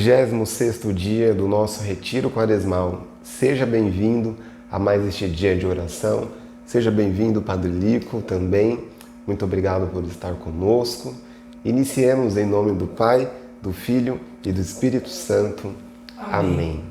26º dia do nosso Retiro Quaresmal. Seja bem-vindo a mais este dia de oração. Seja bem-vindo, Padre Lico, também. Muito obrigado por estar conosco. Iniciemos em nome do Pai, do Filho e do Espírito Santo. Amém.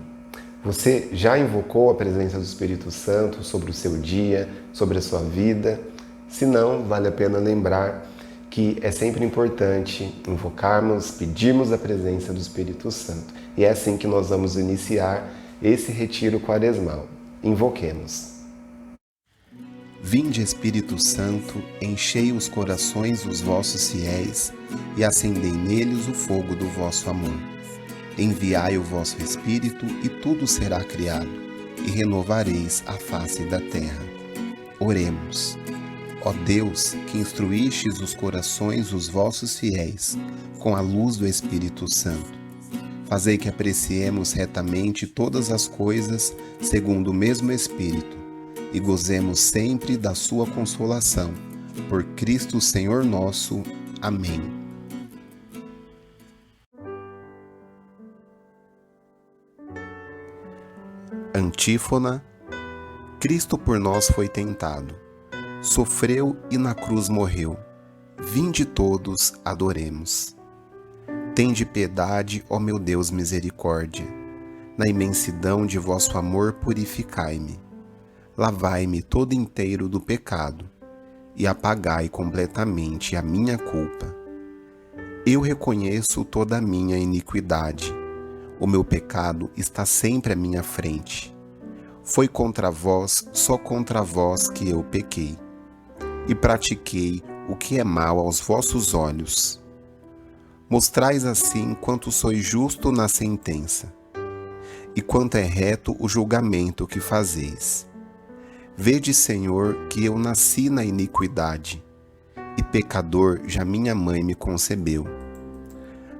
Você já invocou a presença do Espírito Santo sobre o seu dia, sobre a sua vida? Se não, vale a pena lembrar que é sempre importante invocarmos, pedirmos a presença do Espírito Santo. E é assim que nós vamos iniciar esse retiro quaresmal. Invoquemos. Vinde, Espírito Santo, enchei os corações dos vossos fiéis e acendei neles o fogo do vosso amor. Enviai o vosso Espírito e tudo será criado, e renovareis a face da terra. Oremos. Ó Deus, que instruístes os corações dos vossos fiéis com a luz do Espírito Santo, fazei que apreciemos retamente todas as coisas segundo o mesmo Espírito e gozemos sempre da sua consolação. Por Cristo Senhor nosso. Amém. Antífona. Cristo por nós foi tentado, sofreu e na cruz morreu. Vinde todos, adoremos. Tende piedade, ó meu Deus, misericórdia. Na imensidão de vosso amor purificai-me. Lavai-me todo inteiro do pecado e apagai completamente a minha culpa. Eu reconheço toda a minha iniquidade. O meu pecado está sempre à minha frente. Foi contra vós, só contra vós que eu pequei e pratiquei o que é mal aos vossos olhos. Mostrais assim quanto sois justo na sentença, e quanto é reto o julgamento que fazeis. Vede, Senhor, que eu nasci na iniquidade, e pecador já minha mãe me concebeu.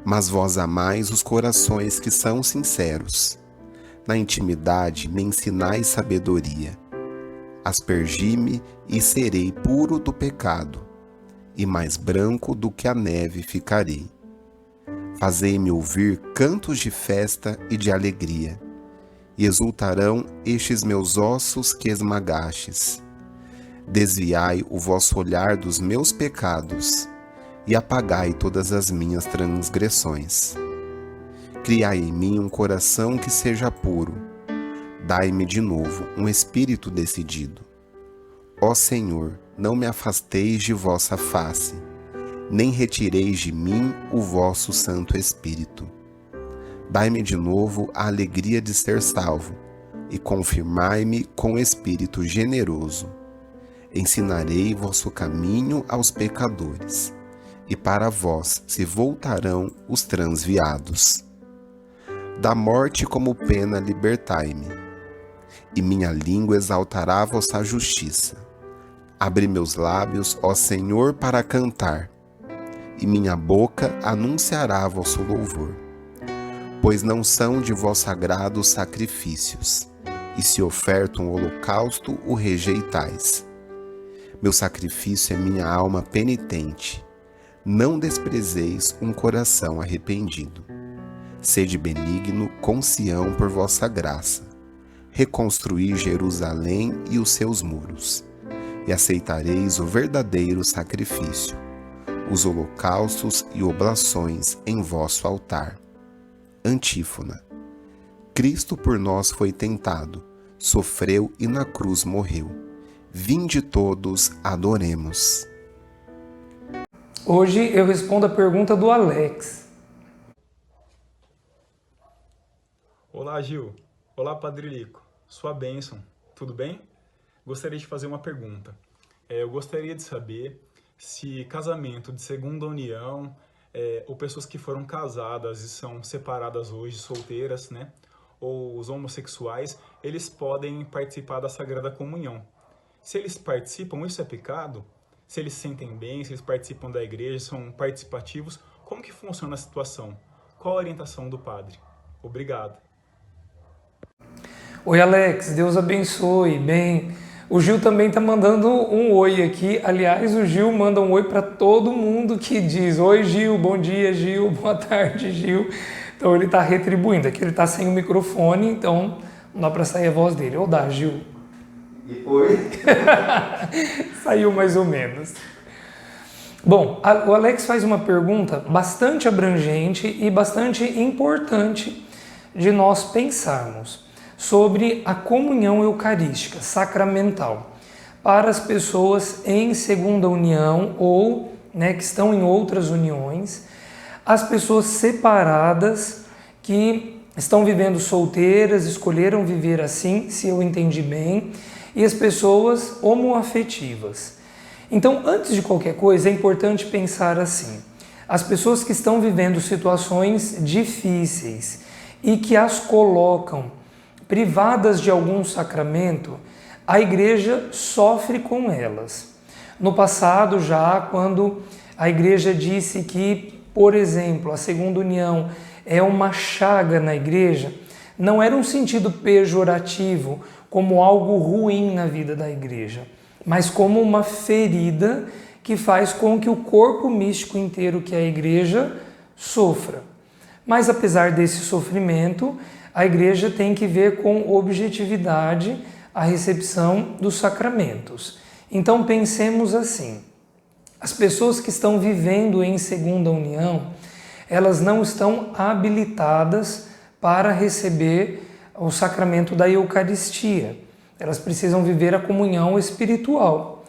Mas vós amais os corações que são sinceros. Na intimidade me ensinais sabedoria. Aspergi-me e serei puro do pecado, e mais branco do que a neve ficarei. Fazei-me ouvir cantos de festa e de alegria, e exultarão estes meus ossos que esmagastes. Desviai o vosso olhar dos meus pecados, e apagai todas as minhas transgressões. Criai em mim um coração que seja puro. Dai-me de novo um espírito decidido. Ó Senhor, não me afasteis de vossa face, nem retireis de mim o vosso Santo Espírito. Dai-me de novo a alegria de ser salvo, e confirmai-me com espírito generoso. Ensinarei vosso caminho aos pecadores, e para vós se voltarão os transviados. Da morte como pena libertai-me, e minha língua exaltará vossa justiça. Abre meus lábios, ó Senhor, para cantar, e minha boca anunciará vosso louvor. Pois não são de vosso agrado os sacrifícios, e se oferta um holocausto, o rejeitais. Meu sacrifício é minha alma penitente. Não desprezeis um coração arrependido. Sede benigno com Sião por vossa graça. Reconstruí Jerusalém e os seus muros, e aceitareis o verdadeiro sacrifício, os holocaustos e oblações em vosso altar. Antífona. Cristo por nós foi tentado, sofreu e na cruz morreu. Vinde todos, adoremos. Hoje eu respondo a pergunta do Alex. Olá, Gil. Olá, Padre Lico. Sua bênção. Tudo bem? Gostaria de fazer uma pergunta. Eu gostaria de saber se casamento de segunda união, ou pessoas que foram casadas e são separadas hoje, solteiras, né? Ou os homossexuais, eles podem participar da Sagrada Comunhão. Se eles participam, isso é pecado? Se eles se sentem bem, se eles participam da igreja, são participativos, como que funciona a situação? Qual a orientação do padre? Obrigado. Oi, Alex, Deus abençoe. Bem, o Gil também está mandando um oi aqui. Aliás, o Gil manda um oi para todo mundo que diz: oi, Gil, bom dia, Gil, boa tarde, Gil. Então ele está retribuindo. Aqui ele está sem o microfone, então não dá para sair a voz dele. Ou dá, Gil? E oi? Saiu mais ou menos. Bom, o Alex faz uma pergunta bastante abrangente e bastante importante de nós pensarmos sobre a comunhão eucarística, sacramental, para as pessoas em segunda união ou que estão em outras uniões, as pessoas separadas que estão vivendo solteiras, escolheram viver assim, se eu entendi bem, e as pessoas homoafetivas. Então, antes de qualquer coisa, é importante pensar assim: as pessoas que estão vivendo situações difíceis e que as colocam privadas de algum sacramento, a igreja sofre com elas. No passado, já quando a igreja disse que, por exemplo, a segunda união é uma chaga na igreja, não era um sentido pejorativo, como algo ruim na vida da igreja, mas como uma ferida que faz com que o corpo místico inteiro, que é a igreja, sofra. Mas apesar desse sofrimento, a igreja tem que ver com objetividade a recepção dos sacramentos. Então pensemos assim: as pessoas que estão vivendo em segunda união, elas não estão habilitadas para receber o sacramento da Eucaristia. Elas precisam viver a comunhão espiritual.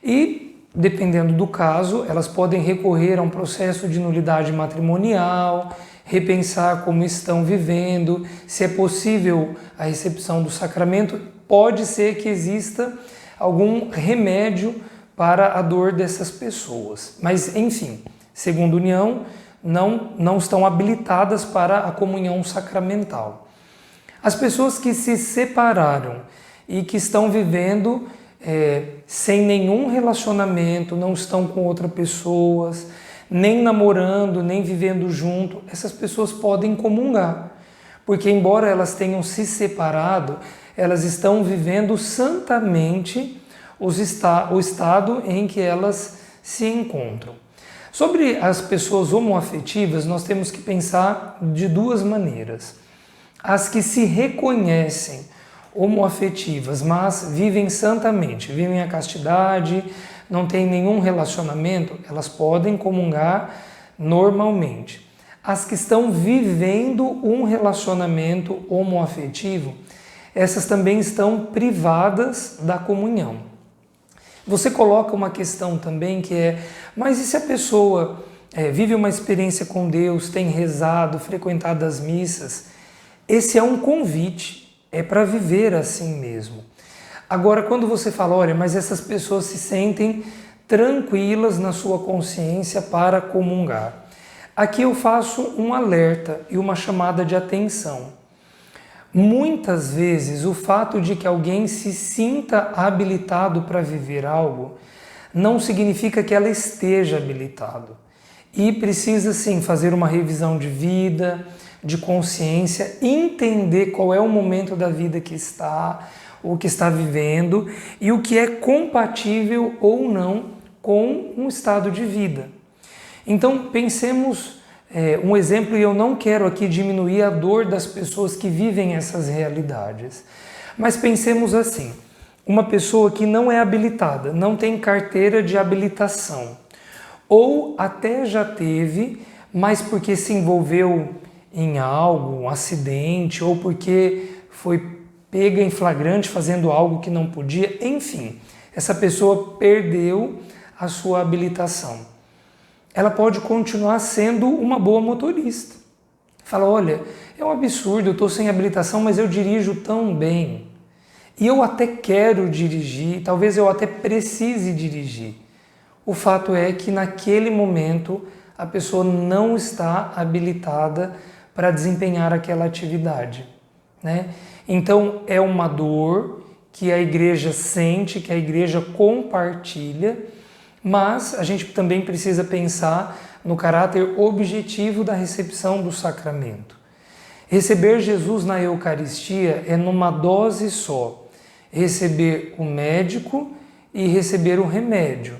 E, dependendo do caso, elas podem recorrer a um processo de nulidade matrimonial, repensar como estão vivendo, se é possível a recepção do sacramento. Pode ser que exista algum remédio para a dor dessas pessoas. Mas, enfim, segunda união, não estão habilitadas para a comunhão sacramental. As pessoas que se separaram e que estão vivendo sem nenhum relacionamento, não estão com outras pessoas, nem namorando, nem vivendo junto, essas pessoas podem comungar, porque embora elas tenham se separado, elas estão vivendo santamente o estado em que elas se encontram. Sobre as pessoas homoafetivas, nós temos que pensar de duas maneiras. As que se reconhecem homoafetivas, mas vivem santamente, vivem a castidade, não têm nenhum relacionamento, elas podem comungar normalmente. As que estão vivendo um relacionamento homoafetivo, essas também estão privadas da comunhão. Você coloca uma questão também que é: mas e se a pessoa vive uma experiência com Deus, tem rezado, frequentado as missas? Esse é um convite, é para viver assim mesmo. Agora, quando você fala, olha, mas essas pessoas se sentem tranquilas na sua consciência para comungar. Aqui eu faço um alerta e uma chamada de atenção. Muitas vezes o fato de que alguém se sinta habilitado para viver algo não significa que ela esteja habilitado. E precisa sim fazer uma revisão de vida, de consciência, entender qual é o momento da vida que está, o que está vivendo e o que é compatível ou não com um estado de vida. Então pensemos um exemplo, e eu não quero aqui diminuir a dor das pessoas que vivem essas realidades, mas pensemos assim: uma pessoa que não é habilitada, não tem carteira de habilitação, ou até já teve, mas porque se envolveu em algo, um acidente, ou porque foi pega em flagrante fazendo algo que não podia, enfim, essa pessoa perdeu a sua habilitação. Ela pode continuar sendo uma boa motorista. Fala, olha, é um absurdo, eu estou sem habilitação, mas eu dirijo tão bem. E eu até quero dirigir, talvez eu até precise dirigir. O fato é que naquele momento a pessoa não está habilitada para desempenhar aquela atividade, né? Então é uma dor que a igreja sente, que a igreja compartilha, mas a gente também precisa pensar no caráter objetivo da recepção do sacramento. Receber Jesus na Eucaristia é numa dose só, receber o médico e receber o remédio.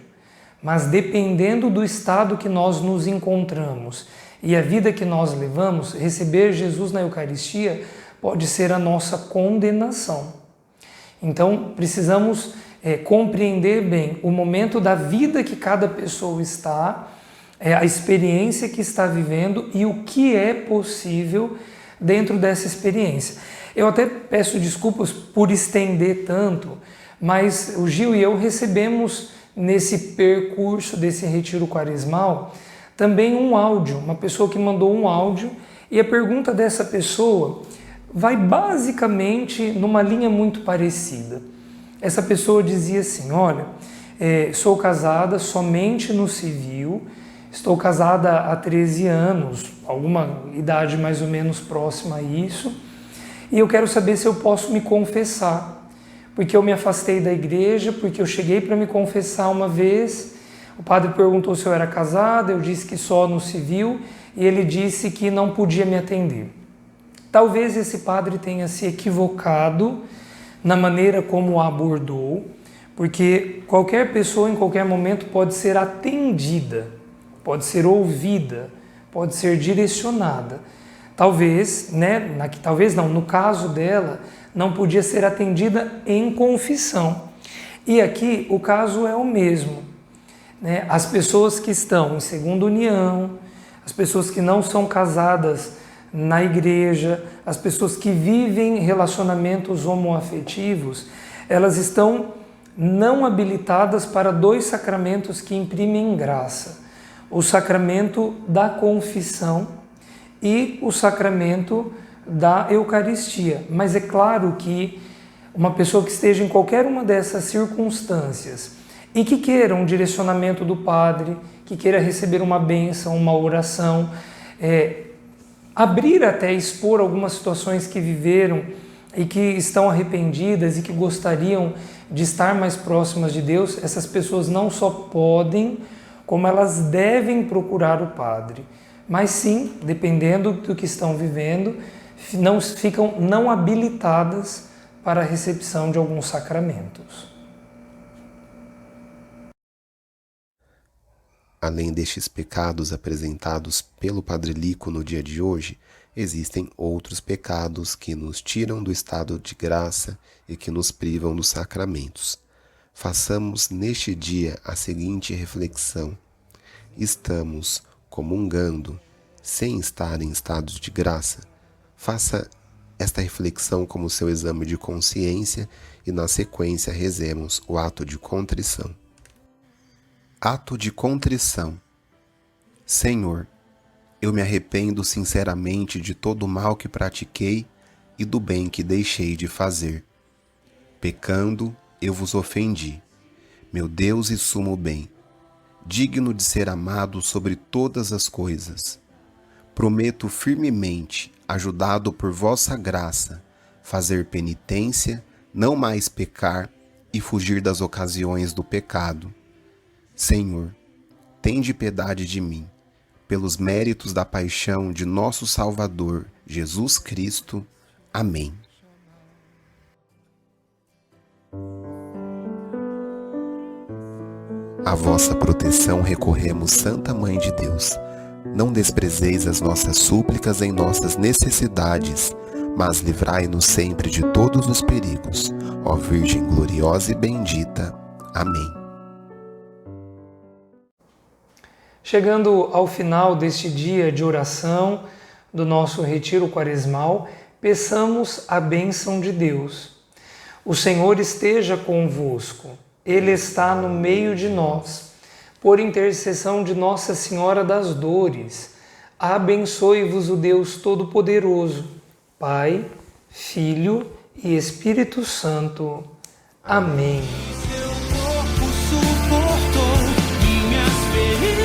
Mas dependendo do estado que nós nos encontramos e a vida que nós levamos, receber Jesus na Eucaristia pode ser a nossa condenação. Então, precisamos compreender bem o momento da vida que cada pessoa está, a experiência que está vivendo e o que é possível dentro dessa experiência. Eu até peço desculpas por estender tanto, mas o Gil e eu recebemos nesse percurso desse retiro quaresmal também um áudio, uma pessoa que mandou um áudio, e a pergunta dessa pessoa vai basicamente numa linha muito parecida. Essa pessoa dizia assim: olha, sou casada somente no civil, estou casada há 13 anos, alguma idade mais ou menos próxima a isso, e eu quero saber se eu posso me confessar, porque eu me afastei da igreja, porque eu cheguei para me confessar uma vez, o padre perguntou se eu era casada, eu disse que só no civil, e ele disse que não podia me atender. Talvez esse padre tenha se equivocado na maneira como a abordou, porque qualquer pessoa em qualquer momento pode ser atendida, pode ser ouvida, pode ser direcionada. Talvez, no caso dela, não podia ser atendida em confissão. E aqui o caso é o mesmo. As pessoas que estão em segunda união, as pessoas que não são casadas na igreja, as pessoas que vivem relacionamentos homoafetivos, elas estão não habilitadas para 2 sacramentos que imprimem graça: o sacramento da confissão e o sacramento da Eucaristia. Mas é claro que uma pessoa que esteja em qualquer uma dessas circunstâncias e que queira um direcionamento do padre, que queira receber uma bênção, uma oração, abrir até expor algumas situações que viveram e que estão arrependidas e que gostariam de estar mais próximas de Deus, essas pessoas não só podem, como elas devem procurar o padre. Mas sim, dependendo do que estão vivendo, ficam não habilitadas para a recepção de alguns sacramentos. Além destes pecados apresentados pelo Padre Lico no dia de hoje, existem outros pecados que nos tiram do estado de graça e que nos privam dos sacramentos. Façamos neste dia a seguinte reflexão: estamos comungando sem estar em estado de graça? Faça esta reflexão como seu exame de consciência e na sequência rezemos o ato de contrição. Ato de contrição. Senhor, eu me arrependo sinceramente de todo o mal que pratiquei e do bem que deixei de fazer. Pecando, eu vos ofendi, meu Deus e sumo bem, digno de ser amado sobre todas as coisas. Prometo firmemente, ajudado por vossa graça, fazer penitência, não mais pecar e fugir das ocasiões do pecado. Senhor, tende piedade de mim, pelos méritos da paixão de nosso Salvador, Jesus Cristo. Amém. À vossa proteção recorremos, Santa Mãe de Deus. Não desprezeis as nossas súplicas em nossas necessidades, mas livrai-nos sempre de todos os perigos. Ó Virgem gloriosa e bendita. Amém. Chegando ao final deste dia de oração do nosso retiro quaresmal, peçamos a bênção de Deus. O Senhor esteja convosco, Ele está no meio de nós. Por intercessão de Nossa Senhora das Dores, abençoe-vos o Deus Todo-Poderoso, Pai, Filho e Espírito Santo. Amém. Seu corpo suportou minhas feridas.